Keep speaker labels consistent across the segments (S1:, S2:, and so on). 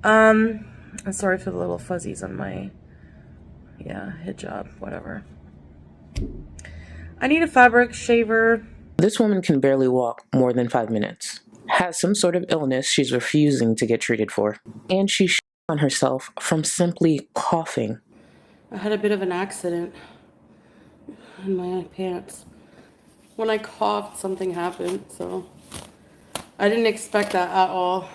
S1: I'm sorry for the little fuzzies on my, hijab, whatever. I need a fabric shaver.
S2: This woman can barely walk more than 5 minutes, has some sort of illness she's refusing to get treated for, and she on herself from simply coughing.
S1: I had a bit of an accident in my pants. When I coughed, something happened, so I didn't expect that at all.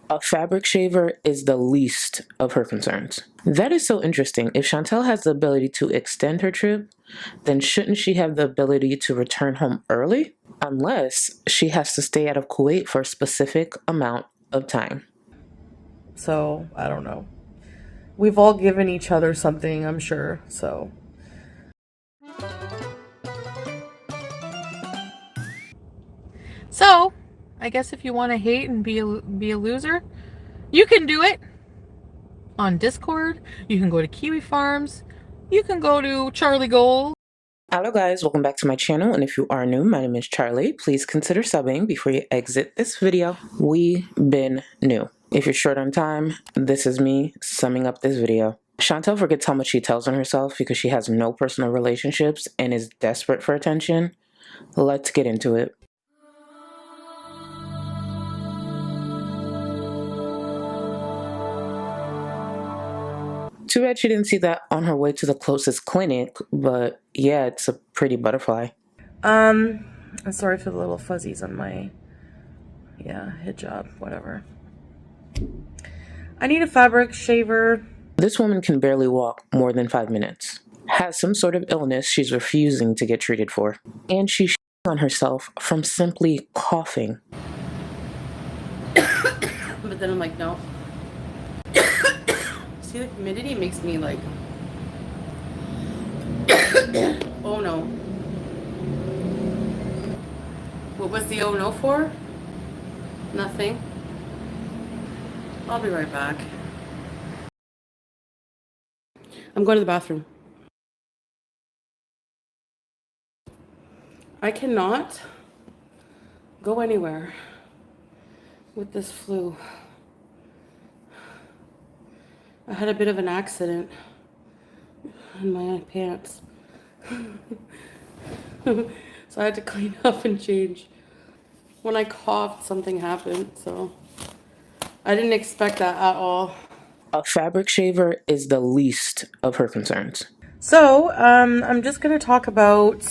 S2: A fabric shaver is the least of her concerns. That is so interesting. If Chantal has the ability to extend her trip, then shouldn't she have the ability to return home early? Unless she has to stay out of Kuwait for a specific amount of time.
S1: So, I don't know. We've all given each other something, I'm sure, so. So, I guess if you want to hate and be a loser, you can do it on Discord. You can go to Kiwi Farms. You can go to Charlie Gold.
S2: Hello guys, welcome back to my channel, and if you are new, my name is Charlie. Please consider subbing before you exit this video. We been new. If you're short on time, this is me summing up this video. Chantal forgets how much she tells on herself because she has no personal relationships and is desperate for attention. Let's get into it. Too bad she didn't see that on her way to the closest clinic, but yeah, it's a pretty butterfly.
S1: I'm sorry for the little fuzzies on my, hijab, whatever. I need a fabric shaver.
S2: This woman can barely walk more than 5 minutes, has some sort of illness she's refusing to get treated for, and she on herself from simply coughing.
S1: But then I'm like, no. See, the humidity makes me like, oh no. What was the oh no for? Nothing. I'll be right back. I'm going to the bathroom. I cannot go anywhere with this flu. I had a bit of an accident in my pants. So I had to clean up and change. When I coughed, something happened, so I didn't expect that at all.
S2: A fabric shaver is the least of her concerns.
S1: So, I'm just going to talk about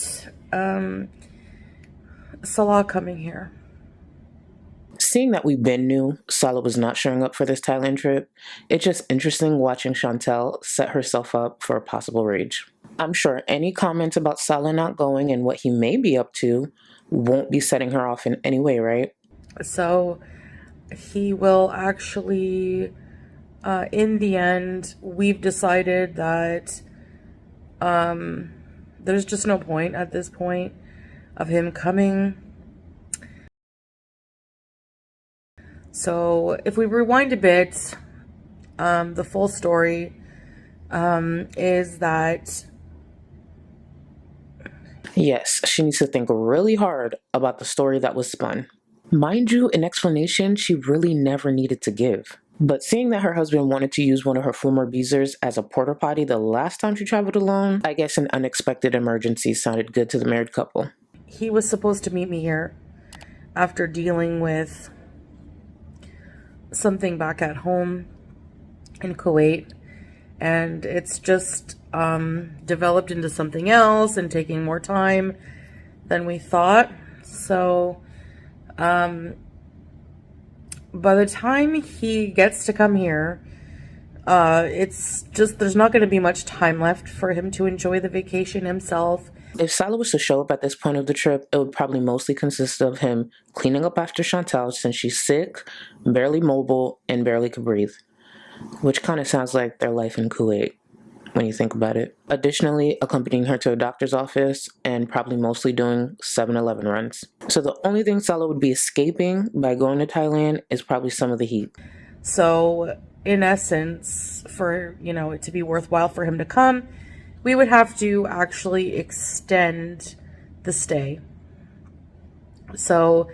S1: Salah coming here.
S2: Seeing that we've been new, Salah was not showing up for this Thailand trip. It's just interesting watching Chantal set herself up for a possible rage. I'm sure any comments about Salah not going and what he may be up to won't be setting her off in any way, right?
S1: So, he will actually, in the end, we've decided that there's just no point at this point of him coming. So if we rewind a bit, the full story is that...
S2: Yes, she needs to think really hard about the story that was spun. Mind you, an explanation she really never needed to give. But seeing that her husband wanted to use one of her former beezers as a porta potty the last time she traveled alone, I guess an unexpected emergency sounded good to the married couple.
S1: He was supposed to meet me here after dealing with something back at home in Kuwait, and it's just developed into something else and taking more time than we thought. So by the time he gets to come here, it's just, there's not going to be much time left for him to enjoy the vacation himself.
S2: If Salah was to show up at this point of the trip, it would probably mostly consist of him cleaning up after Chantal since she's sick, barely mobile, and barely could breathe. Which kind of sounds like their life in Kuwait when you think about it. Additionally, accompanying her to a doctor's office and probably mostly doing 7-Eleven runs. So the only thing Salah would be escaping by going to Thailand is probably some of the heat.
S1: So in essence, for, it to be worthwhile for him to come, we would have to actually extend the stay. So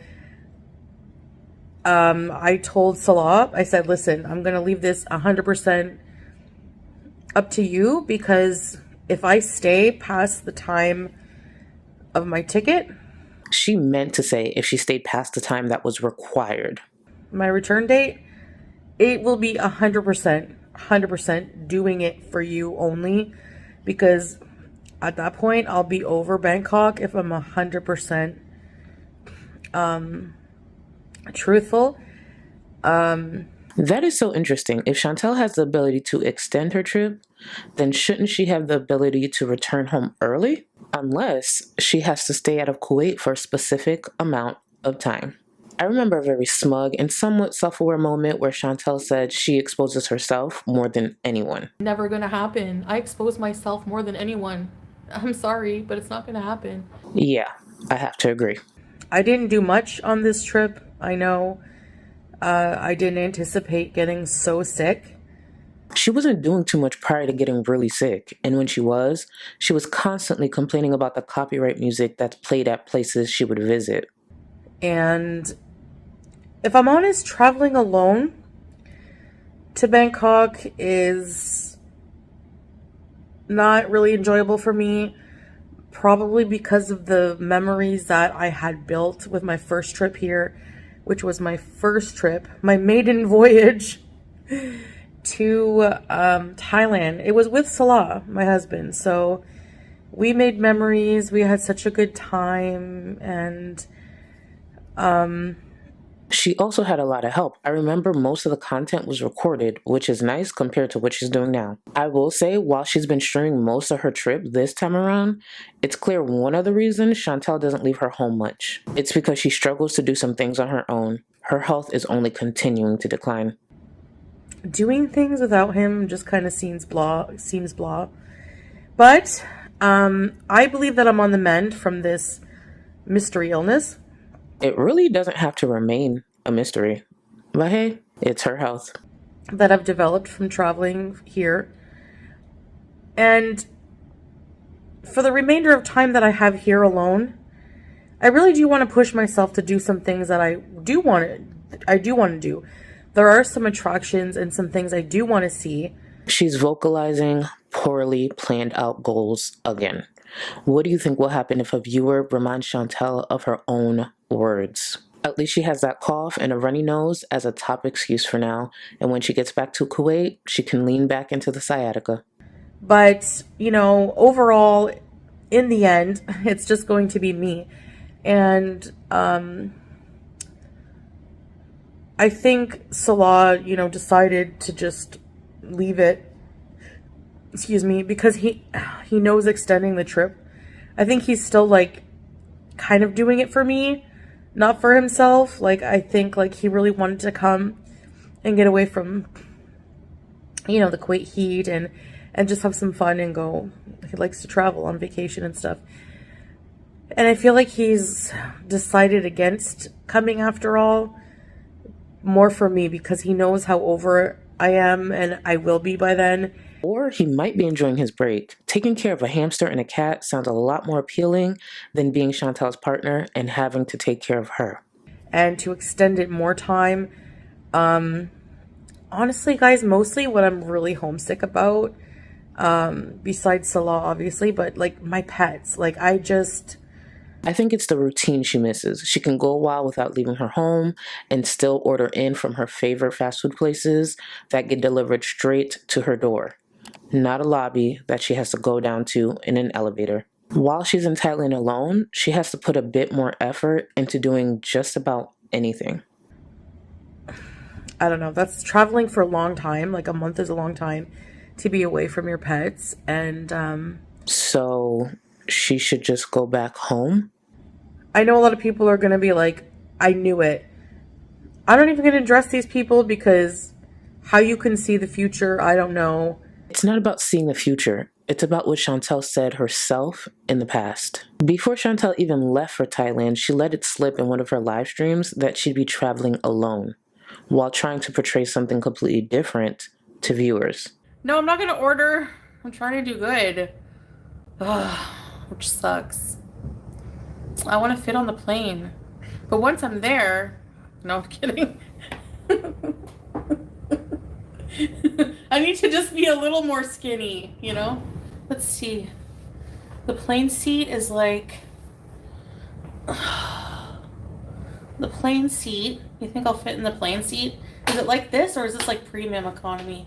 S1: I told Salah, I said, listen, I'm going to leave this 100% up to you, because if I stay past the time of my ticket,
S2: She meant to say if she stayed past the time that was required.
S1: my return date, it will be 100% doing it for you only, because at that point I'll be over Bangkok if I'm 100% truthful.
S2: That is so interesting. If Chantal has the ability to extend her trip, then shouldn't she have the ability to return home early? Unless she has to stay out of Kuwait for a specific amount of time. I remember a very smug and somewhat self-aware moment where Chantal said she exposes herself more than anyone.
S3: Never gonna happen. I expose myself more than anyone. I'm sorry, but it's not gonna happen.
S2: Yeah, I have to agree.
S1: I didn't do much on this trip. I know I didn't anticipate getting so sick.
S2: She wasn't doing too much prior to getting really sick, and when she was constantly complaining about the copyright music that's played at places she would visit.
S1: And if I'm honest, traveling alone to Bangkok is not really enjoyable for me, probably because of the memories that I had built with my first trip here, which was my first trip, my maiden voyage to Thailand. It was with Salah, my husband. So we made memories. We had such a good time. And
S2: she also had a lot of help. I remember most of the content was recorded, which is nice compared to what she's doing now. I will say, while she's been streaming most of her trip this time around, it's clear one of the reasons Chantal doesn't leave her home much. It's because she struggles to do some things on her own. Her health is only continuing to decline.
S1: Doing things without him just kind of seems blah. But I believe that I'm on the mend from this mystery illness.
S2: It really doesn't have to remain a mystery. But hey, it's her health
S1: that I've developed from traveling here. And for the remainder of time that I have here alone, I really do want to push myself to do some things that I do want to do. There are some attractions and some things I do want to see.
S2: She's vocalizing poorly planned out goals again. What do you think will happen if a viewer reminds Chantal of her own words? At least she has that cough and a runny nose as a top excuse for now. And when she gets back to Kuwait, she can lean back into the sciatica.
S1: But, overall, in the end, it's just going to be me. And I think Salah, decided to just leave it. Because he knows extending the trip. I think he's still kind of doing it for me, not for himself. I think he really wanted to come and get away from, the Kuwait heat and just have some fun and go. He likes to travel on vacation and stuff. And I feel like he's decided against coming after all, more for me, because he knows how over I am and I will be by then.
S2: Or he might be enjoying his break. Taking care of a hamster and a cat sounds a lot more appealing than being Chantal's partner and having to take care of her.
S1: And to extend it more time. Honestly, guys, mostly what I'm really homesick about, besides Salah, obviously, but my pets.
S2: I think it's the routine she misses. She can go a while without leaving her home and still order in from her favorite fast food places that get delivered straight to her door. Not a lobby that she has to go down to in an elevator. While she's in Thailand alone, she has to put a bit more effort into doing just about anything.
S1: I don't know. That's traveling for a long time. A month is a long time to be away from your pets. And
S2: so she should just go back home?
S1: I know a lot of people are going to be like, I knew it. I'm not even going to address these people because how you can see the future, I don't know.
S2: It's not about seeing the future. It's about what Chantal said herself in the past. Before Chantal even left for Thailand, she let it slip in one of her live streams that she'd be traveling alone, while trying to portray something completely different to viewers.
S3: No, I'm not going to order. I'm trying to do good. Which sucks. I want to fit on the plane. But once I'm there, No, I'm kidding. I need to just be a little more skinny, you know? Let's see. The plane seat is like... The plane seat. You think I'll fit in the plane seat? Is it like this, or is this like premium economy?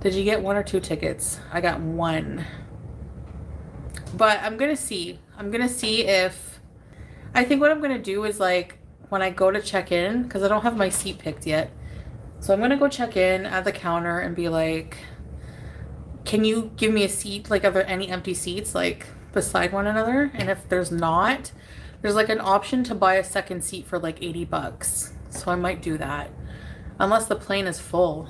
S3: Did you get 1 or 2 tickets? I got 1. But I'm gonna see. I'm gonna see if... I think what I'm gonna do is like, when I go to check in, because I don't have my seat picked yet. So I'm gonna go check in at the counter and be like, can you give me a seat? Like, are there any empty seats like beside one another? And if there's not, there's like an option to buy a second seat for like $80. So I might do that. Unless the plane is full.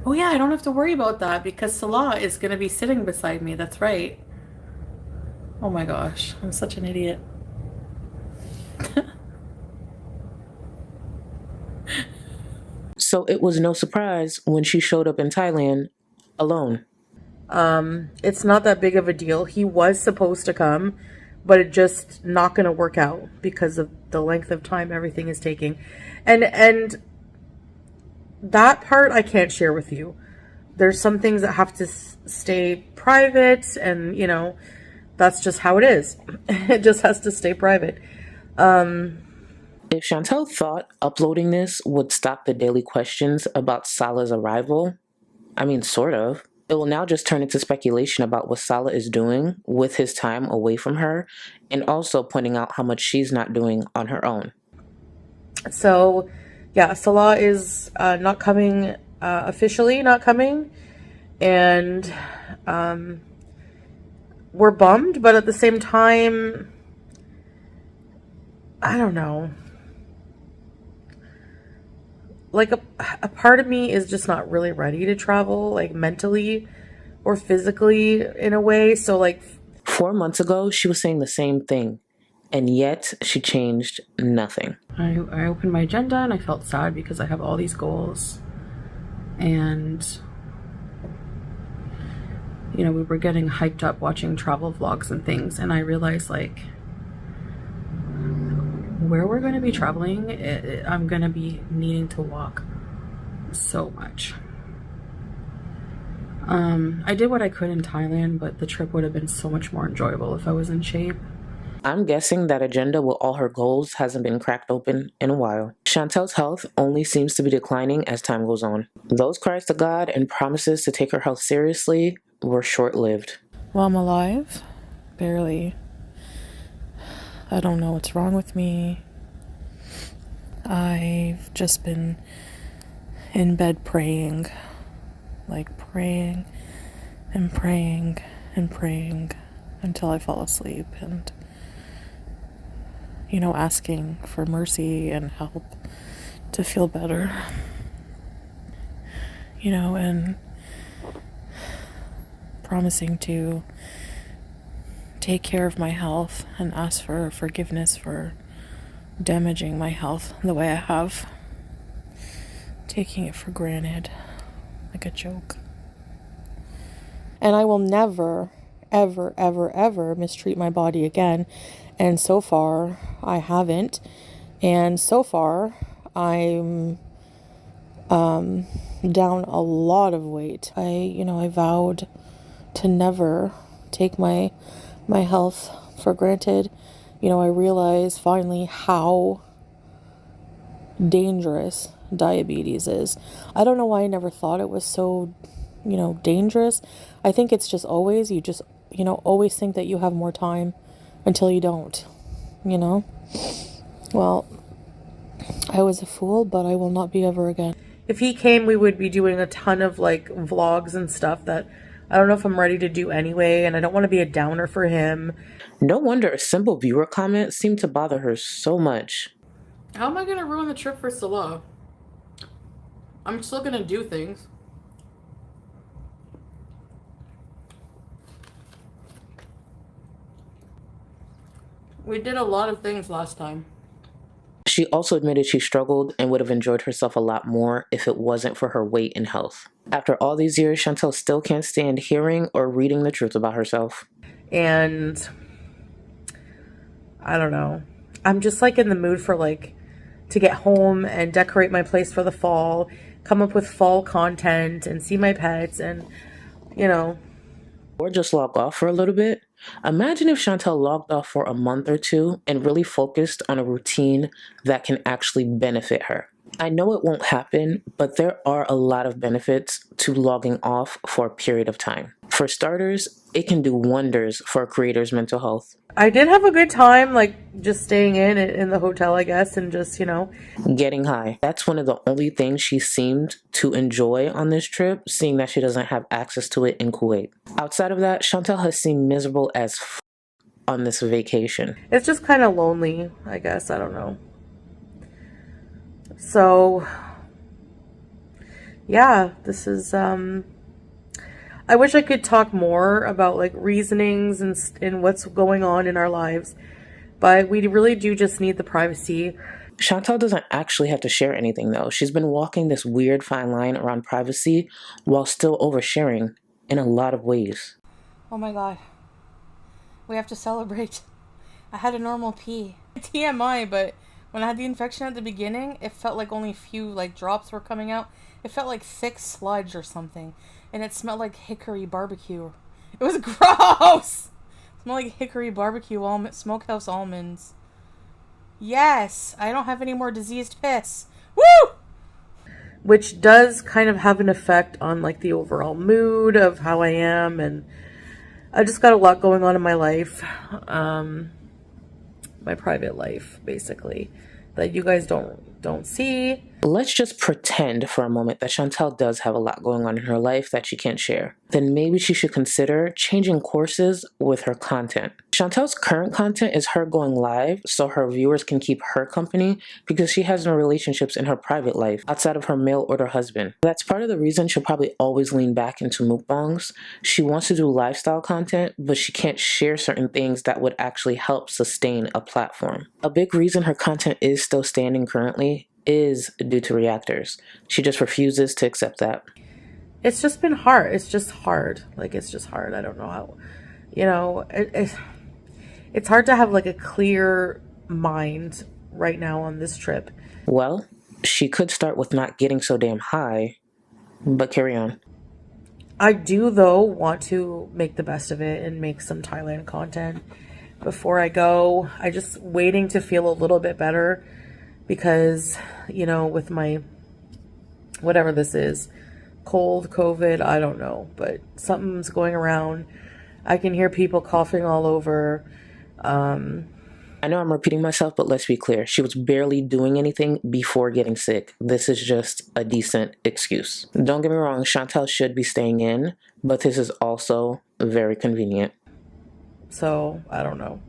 S3: Oh yeah, I don't have to worry about that because Salah is gonna be sitting beside me. That's right. Oh my gosh, I'm such an idiot.
S2: So it was no surprise when she showed up in Thailand alone.
S1: It's not that big of a deal. He was supposed to come, but it just not going to work out because of the length of time everything is taking. And that part I can't share with you. There's some things that have to stay private, and you know, that's just how it is. It just has to stay private.
S2: If Chantal thought uploading this would stop the daily questions about Salah's arrival, I mean, sort of. It will now just turn into speculation about what Salah is doing with his time away from her, and also pointing out how much she's not doing on her own.
S1: So, yeah, Salah is not coming, officially not coming, and we're bummed, but at the same time, I don't know. Like a part of me is just not really ready to travel, like mentally or physically in a way. So like
S2: 4 months ago, she was saying the same thing, and yet she changed nothing.
S3: I opened my agenda and I felt sad because I have all these goals. And, you know, we were getting hyped up watching travel vlogs and things. And I realized like where we're going to be traveling, I'm going to be needing to walk so much. I did what I could in Thailand, but the trip would have been so much more enjoyable if I was in shape.
S2: I'm guessing that agenda with all her goals hasn't been cracked open in a while. Chantal's health only seems to be declining as time goes on. Those cries to God and promises to take her health seriously were short-lived.
S3: Well, I'm alive. Barely. I don't know what's wrong with me. I've just been in bed praying. Like praying and praying and praying until I fall asleep, and you know, asking for mercy and help to feel better. You know, and promising to take care of my health and ask for forgiveness for damaging my health the way I have. Taking it for granted, like a joke. And I will never, ever, ever, ever mistreat my body again. And so far, I haven't. And so far, I'm down a lot of weight. I vowed to never take my health for granted. You know, I realized finally how dangerous diabetes is. I don't know why I never thought it was so, dangerous. I think it's just always, you just, always think that you have more time until you don't, Well, I was a fool, but I will not be ever again.
S1: if he came, we would be doing a ton of like vlogs and stuff that I don't know if I'm ready to do anyway, and I don't want to be a downer for him.
S2: No wonder a simple viewer comment seemed to bother her so much.
S3: How am I going to ruin the trip for Salah? I'm still going to do things. We did a lot of things last time.
S2: She also admitted she struggled and would have enjoyed herself a lot more if it wasn't for her weight and health. After all these years, Chantal still can't stand hearing or reading the truth about herself.
S1: And I don't know. I'm just like in the mood for like to get home and decorate my place for the fall, come up with fall content and see my pets and, you know.
S2: Or just log off for a little bit. Imagine if Chantal logged off for a month or two and really focused on a routine that can actually benefit her. I know it won't happen, but there are a lot of benefits to logging off for a period of time. For starters, it can do wonders for a creator's mental health.
S1: I did have a good time, like just staying in the hotel, I guess, and just, you know.
S2: Getting high. That's one of the only things she seemed to enjoy on this trip, seeing that she doesn't have access to it in Kuwait. Outside of that, Chantal has seemed miserable as on this vacation.
S1: It's just kind of lonely, I guess. I don't know. So, yeah, this is, I wish I could talk more about like reasonings and what's going on in our lives, but we really do just need the privacy.
S2: Chantal doesn't actually have to share anything though. She's been walking this weird fine line around privacy while still oversharing in a lot of ways.
S3: Oh my god. We have to celebrate. I had a normal pee. TMI, but when I had the infection at the beginning, it felt like only a few like drops were coming out. It felt like thick sludge or something. And it smelled like hickory barbecue. It was gross! It smelled like hickory barbecue smokehouse almonds. Yes! I don't have any more diseased piss. Woo!
S1: Which does kind of have an effect on like the overall mood of how I am, and I just got a lot going on in my life. My private life, basically, that you guys don't see.
S2: Let's just pretend for a moment that Chantal does have a lot going on in her life that she can't share. Then maybe she should consider changing courses with her content. Chantal's current content is her going live so her viewers can keep her company because she has no relationships in her private life outside of her mail order husband. That's part of the reason she'll probably always lean back into mukbangs. She wants to do lifestyle content, but she can't share certain things that would actually help sustain a platform. A big reason her content is still standing currently is due to reactors. She just refuses to accept that.
S1: It's just been hard. It's just hard. Like, it's just hard. I don't know how, you know, it's hard to have like a clear mind right now on this trip.
S2: Well, she could start with not getting so damn high, but carry on.
S1: I do, though, want to make the best of it and make some Thailand content before I go. I just waiting to feel a little bit better because, you know, with my, whatever this is, cold, COVID, I don't know, but something's going around. I can hear people coughing all over.
S2: I know I'm repeating myself, but let's be clear. She was barely doing anything before getting sick. This is just a decent excuse. Don't get me wrong, Chantal should be staying in, but this is also very convenient.
S1: So, I don't know.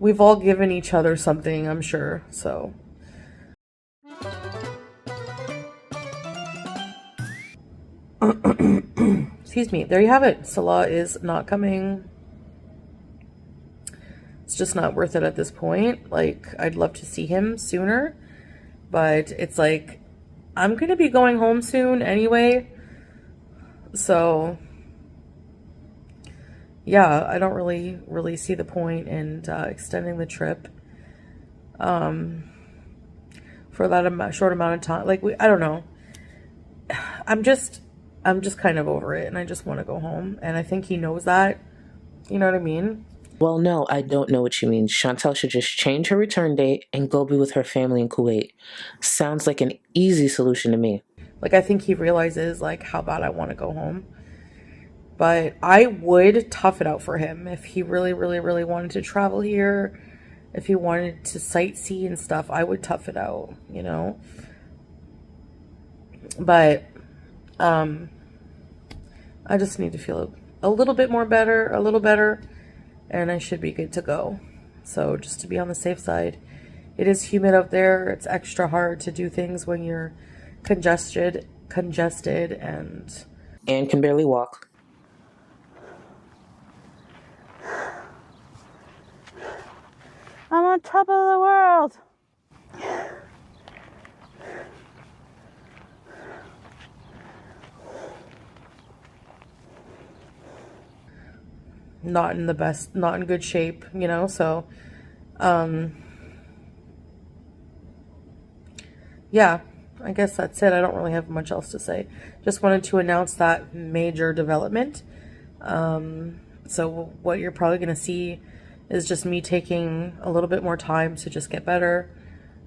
S1: We've all given each other something, I'm sure, so. Excuse me. There you have it. Salah is not coming. It's just not worth it at this point. Like, I'd love to see him sooner, but it's like, I'm going to be going home soon anyway. So, yeah, I don't really see the point in extending the trip for that short amount of time. Like, I don't know. I'm just kind of over it, and I just want to go home. And I think he knows that. You know what I mean?
S2: Well, no, I don't know what you mean. Chantal should just change her return date and go be with her family in Kuwait. Sounds like an easy solution to me.
S1: Like, I think he realizes, like, how bad I want to go home. But I would tough it out for him if he really, really, really wanted to travel here. If he wanted to sightsee and stuff, I would tough it out, you know? But I just need to feel a little bit more better, a little better, and I should be good to go. So just to be on the safe side. It is humid out there. It's extra hard to do things when you're congested and
S2: can barely walk.
S3: I'm on top of the world.
S1: not in good shape, you know, so Yeah, I guess that's it. I don't really have much else to say. Just wanted to announce that major development. So what you're probably going to see is just me taking a little bit more time to just get better,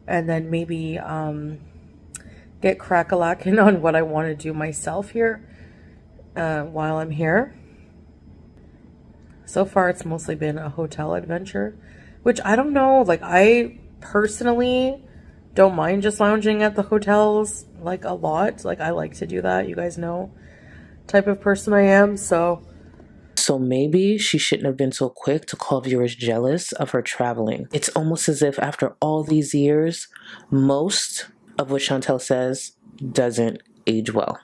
S1: and then maybe get crack-a-lacking on what I want to do myself here while I'm here. So far, it's mostly been a hotel adventure, which I don't know. Like, I personally don't mind just lounging at the hotels, like, a lot. Like, I like to do that. You guys know type of person I am, so
S2: maybe she shouldn't have been so quick to call viewers jealous of her traveling. It's almost as if after all these years, most of what Chantal says doesn't age well.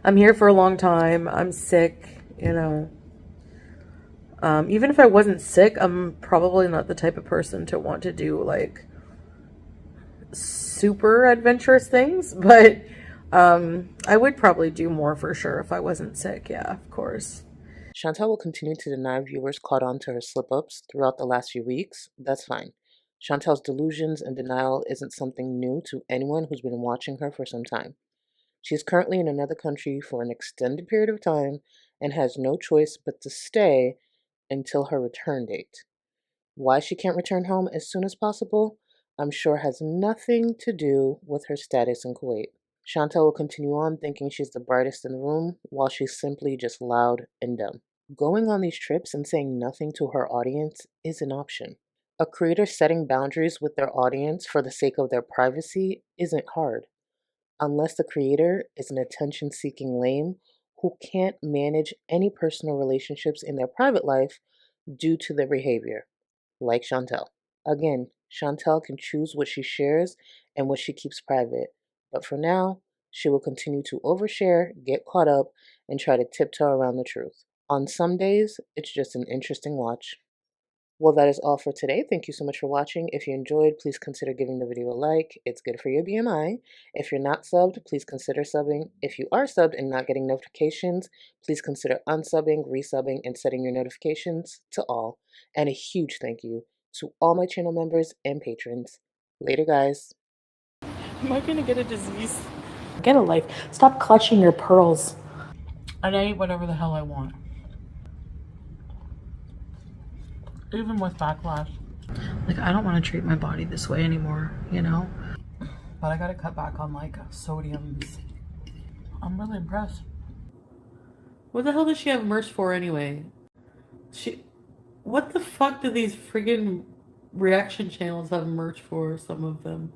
S1: I'm here for a long time. I'm sick, you know. Even if I wasn't sick, I'm probably not the type of person to want to do, like, super adventurous things, but I would probably do more for sure if I wasn't sick. Yeah, of course.
S2: Chantal will continue to deny viewers caught on to her slip-ups throughout the last few weeks. That's fine. Chantal's delusions and denial isn't something new to anyone who's been watching her for some time. She is currently in another country for an extended period of time and has no choice but to stay until her return date. Why she can't return home as soon as possible, I'm sure has nothing to do with her status in Kuwait. Chantal will continue on thinking she's the brightest in the room while she's simply just loud and dumb. Going on these trips and saying nothing to her audience is an option. A creator setting boundaries with their audience for the sake of their privacy isn't hard, unless the creator is an attention-seeking lame who can't manage any personal relationships in their private life due to their behavior, like Chantal. Again, Chantal can choose what she shares and what she keeps private, but for now, she will continue to overshare, get caught up, and try to tiptoe around the truth. On some days, it's just an interesting watch. Well, that is all for today. Thank you so much for watching. If you enjoyed, please consider giving the video a like. It's good for your BMI. If you're not subbed, please consider subbing. If you are subbed and not getting notifications, please consider unsubbing, resubbing, and setting your notifications to all. And a huge thank you to all my channel members and patrons. Later, guys.
S3: Am I gonna get a disease? Get a life. Stop clutching your pearls. And I eat whatever the hell I want. Even with backlash.
S1: Like, I don't want to treat my body this way anymore, you know?
S3: But I gotta cut back on, like, sodiums. I'm really impressed. What the hell does she have merch for anyway? What the fuck do these friggin' reaction channels have merch for, some of them?